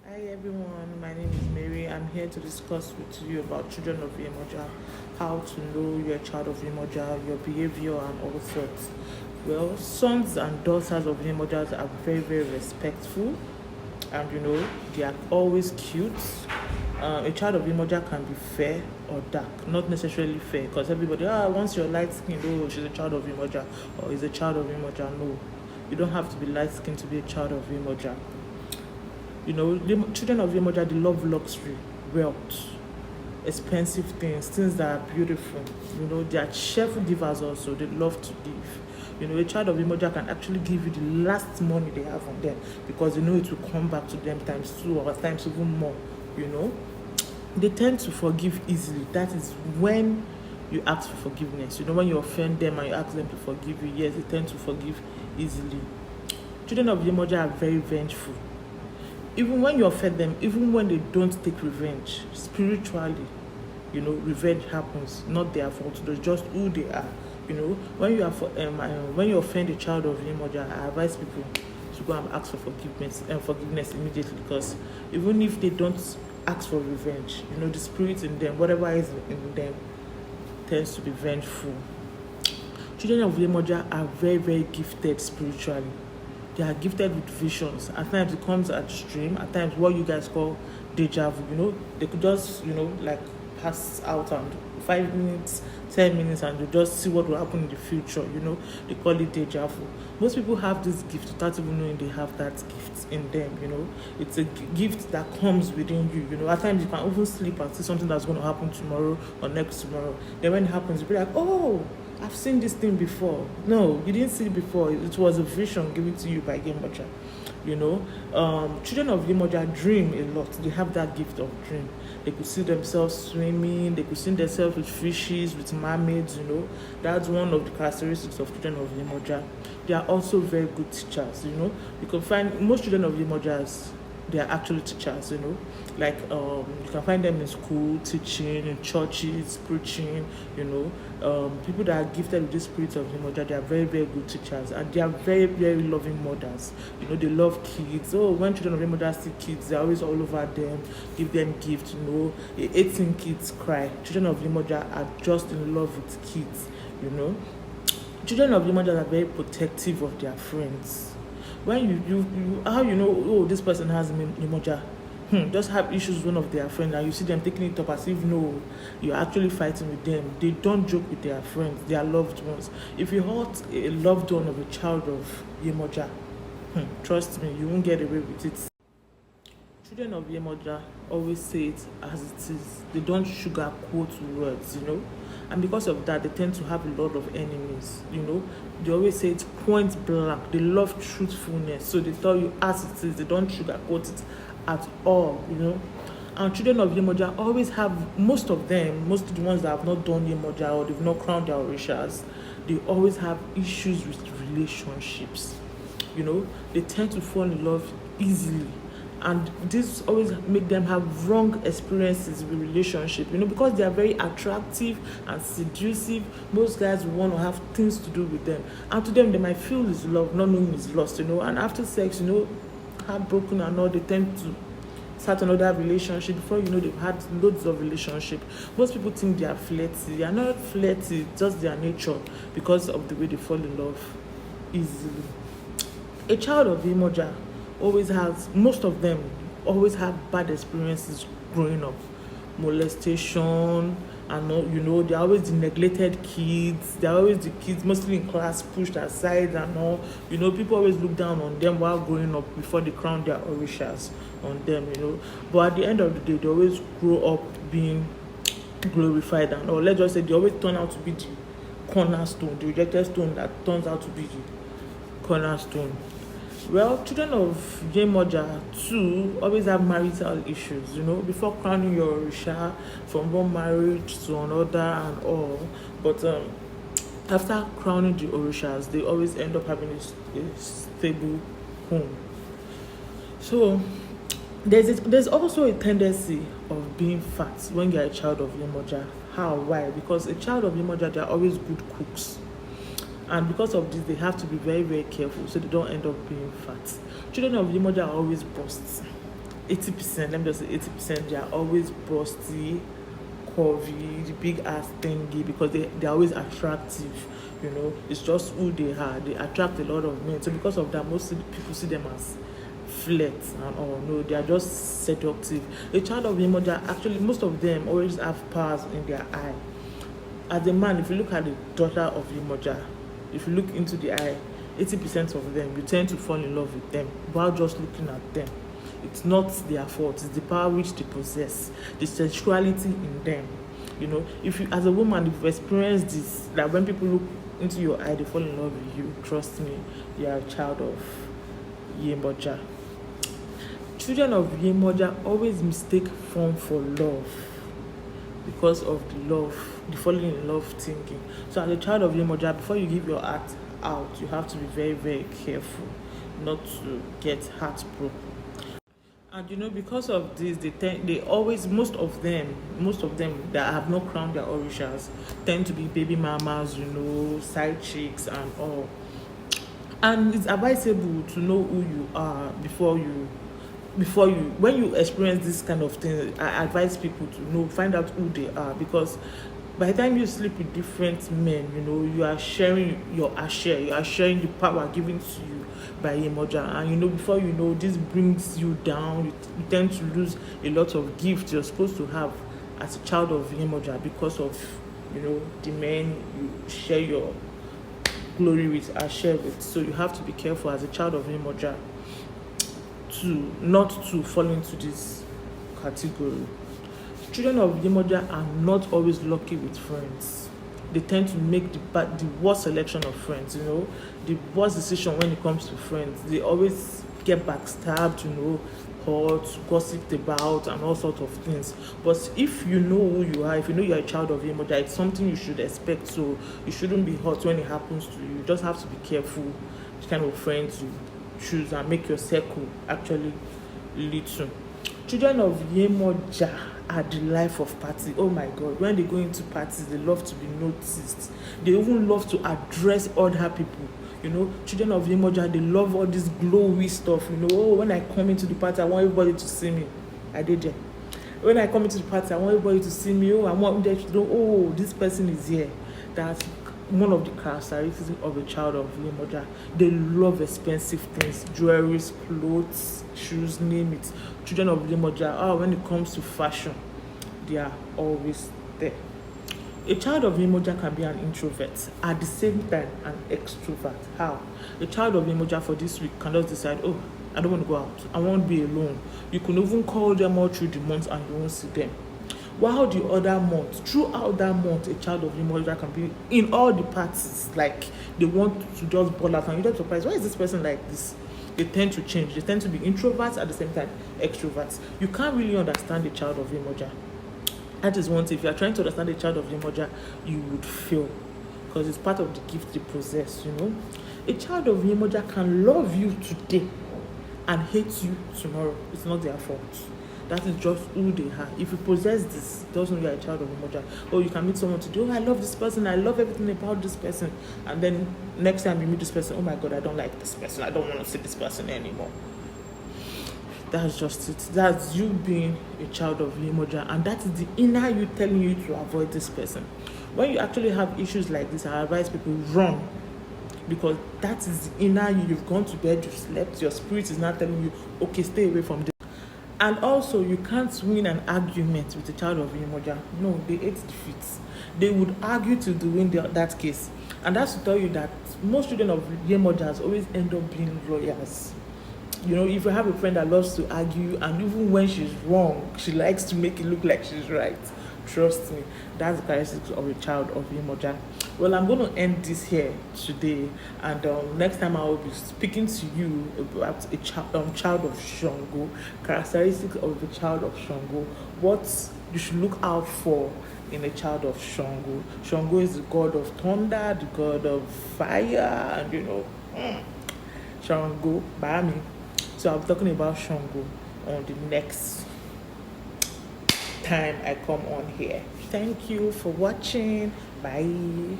Hi everyone, my name is Mary. I'm here to discuss with you about children of yemoja, how to know you're a child of yemoja, your behavior and all sorts. Well, sons and daughters of yemojas are very, very respectful and they are always cute. A child of yemoja can be fair or dark, not necessarily fair because everybody, once you're light skinned, oh, she's a child of yemoja or is a child of yemoja. No, you don't have to be light skinned to be a child of yemoja. Children of Yemoja, they love luxury, wealth, expensive things, things that are beautiful. They are cheerful givers also. They love to give. A child of Yemoja can actually give you the last money they have on them because they know it will come back to them times two or times even more. You know, they tend to forgive easily. That is when you ask for forgiveness. When you offend them and you ask them to forgive you, yes, they tend to forgive easily. Children of Yemoja are very vengeful, even when you offend them, even when they don't take revenge spiritually, revenge happens, not their fault. It's just who they are. When you offend a child of Yemoja, I advise people to go and ask for forgiveness immediately, because even if they don't ask for revenge, the spirit in them, whatever is in them, tends to be vengeful. Children of Yemoja are very, very gifted spiritually. They are gifted with visions. At times it comes at stream. At times what you guys call deja vu. They could just like pass out and 5 minutes, 10 minutes, and you just see what will happen in the future. They call it deja vu. Most people have this gift without even knowing they have that gift in them. It's a gift that comes within you. At times you can even sleep and see something that's going to happen tomorrow or next tomorrow. Then when it happens, you'll be like, oh, I've seen this thing before. No, you didn't see it before. It was a vision given to you by Yemoja. Children of Yemoja dream a lot. They have that gift of dream. They could see themselves swimming. They could see themselves with fishes, with mermaids. That's one of the characteristics of children of Yemoja. They are also very good teachers. You can find most children of Yemojas, they are actually teachers. Like you can find them in school teaching, in churches preaching. People that are gifted with the spirit of Yemoja, they are very, very good teachers, and they are very, very loving mothers. They love kids. Oh, when children of Yemoja see kids, they're always all over them, give them gifts. 18 kids cry. Children of Yemoja are just in love with kids. Children of Yemoja are very protective of their friends. When you how oh, this person has Yemoja, just have issues with one of their friends, and you see them taking it up as if no, you're actually fighting with them. They don't joke with their friends, their loved ones. If you hurt a loved one of a child of Yemoja, trust me, you won't get away with it. Children of Yemoja always say it as it is. They don't sugarcoat words. And because of that, they tend to have a lot of enemies. They always say it point blank. They love truthfulness, so they tell you as it is. They don't sugarcoat it at all. And children of Yemoja always have, most of the ones that have not done Yemoja or they've not crowned their Orishas, they always have issues with relationships. They tend to fall in love easily, and this always make them have wrong experiences with relationship, because they are very attractive and seductive. Most guys will want to have things to do with them, and to them they might feel is love, not knowing is lost. And after sex, heartbroken and all, they tend to start another relationship. Before they've had loads of relationship. Most people think they are flirty. They are not flirty, just their nature, because of the way they fall in love easily. A child of Yemoja most of them always have bad experiences growing up, molestation, and all. They're always the neglected kids. They're always the kids mostly in class pushed aside and all. People always look down on them while growing up before they crown their orishas on them. But at the end of the day, they always grow up being glorified and all. Let's just say they always turn out to be the cornerstone, the rejected stone that turns out to be the cornerstone. Well, children of Yemoja too always have marital issues, before crowning your Orisha, from one marriage to another and all. But after crowning the Orishas, they always end up having a stable home. So there's also a tendency of being fat when you're a child of Yemoja. How? Why? Because a child of Yemoja, they're always good cooks. And because of this, they have to be very, very careful so they don't end up being fat. Children of Yemoja are always busts. 80%, let me just say 80%, they are always busty, curvy, the big ass thingy, because they're always attractive. It's just who they are. They attract a lot of men. So because of that, most people see them as flirts and all. No, they are just seductive. A child of yemoja, actually, most of them always have powers in their eye. As a man, if you look at the daughter of yemoja, if you look into the eye, 80% of them, you tend to fall in love with them while just looking at them. It's not their fault. It's the power which they possess, the sexuality in them. If you, as a woman, if you've experienced this, like when people look into your eye, they fall in love with you. Trust me, you are a child of yemoja. Children of yemoja always mistake fun for love because of the falling in love thinking. So as a child of yemoja, before you give your heart out, you have to be very, very careful not to get heartbroken. And because of this, they always, most of them that have not crowned their orishas tend to be baby mamas, side chicks and all. And it's advisable to know who you are before you when you experience this kind of thing. I advise people to find out who they are, because by the time you sleep with different men, you are sharing your ashare, you are sharing the power given to you by yemoja. And before this brings you down. You tend to lose a lot of gifts you're supposed to have as a child of yemoja, because of the men you share your glory with, are shared with. So you have to be careful as a child of yemoja not to fall into this category. Children of yemoja are not always lucky with friends. They tend to make the worst selection of friends. The worst decision when it comes to friends. They always get backstabbed, hurt, gossiped about, and all sorts of things. But if you know who you are, if you know you're a child of yemoja, it's something you should expect. So you shouldn't be hurt when it happens to you. You just have to be careful the kind of friends you choose and make your circle actually little. Children of yemoja are the life of party. Oh my God, when they go into parties, they love to be noticed. They even love to address other people. Children of yemoja, they love all this glowy stuff. Oh, when I come into the party, I want everybody to see me. I did there. When I come into the party, I want everybody to see me. Oh, I want them to know, oh, this person is here. That's one of the characteristics of a child of yemoja. They love expensive things, jewelry, clothes, shoes, name it. Children of yemoja, when it comes to fashion, they are always there. A child of yemoja can be an introvert, at the same time an extrovert. How? A child of yemoja for this week can just decide, oh, I don't want to go out, I want to be alone. You can even call them all through the month and you won't see them. While the other month, throughout that month, a child of yemoja can be in all the parties, like they want to just ball out, and you're just surprised, why is this person like this? They tend to change. They tend to be introverts at the same time extroverts. You can't really understand a child of yemoja. That is one thing. If you are trying to understand a child of yemoja, you would fail, because it's part of the gift they possess. A child of yemoja can love you today and hate you tomorrow. It's not their fault. That is just who they are. If you possess this, it doesn't mean you are a child of yemoja. Or you can meet someone today, oh, I love this person, I love everything about this person. And then next time you meet this person, oh my God, I don't like this person, I don't want to see this person anymore. That's just it. That's you being a child of yemoja. And that is the inner you telling you to avoid this person. When you actually have issues like this, I advise people run. Because that is the inner you. You've gone to bed, you've slept, your spirit is not telling you, okay, stay away from this. And also, you can't win an argument with a child of yemoja. No, they hate defeat. They would argue to win that case. And that's to tell you that most children of yemojas always end up being lawyers. If you have a friend that loves to argue, and even when she's wrong, she likes to make it look like she's right. Trust me, that's the characteristics of a child of yemoja. Well, I'm going to end this here today, and next time I will be speaking to you about a child of Shango, characteristics of a child of Shango, what you should look out for in a child of Shango. Shango is the god of thunder, the god of fire, and Shango, Bami. So I'll be talking about Shango on the next time I come on here. Thank you for watching. Bye.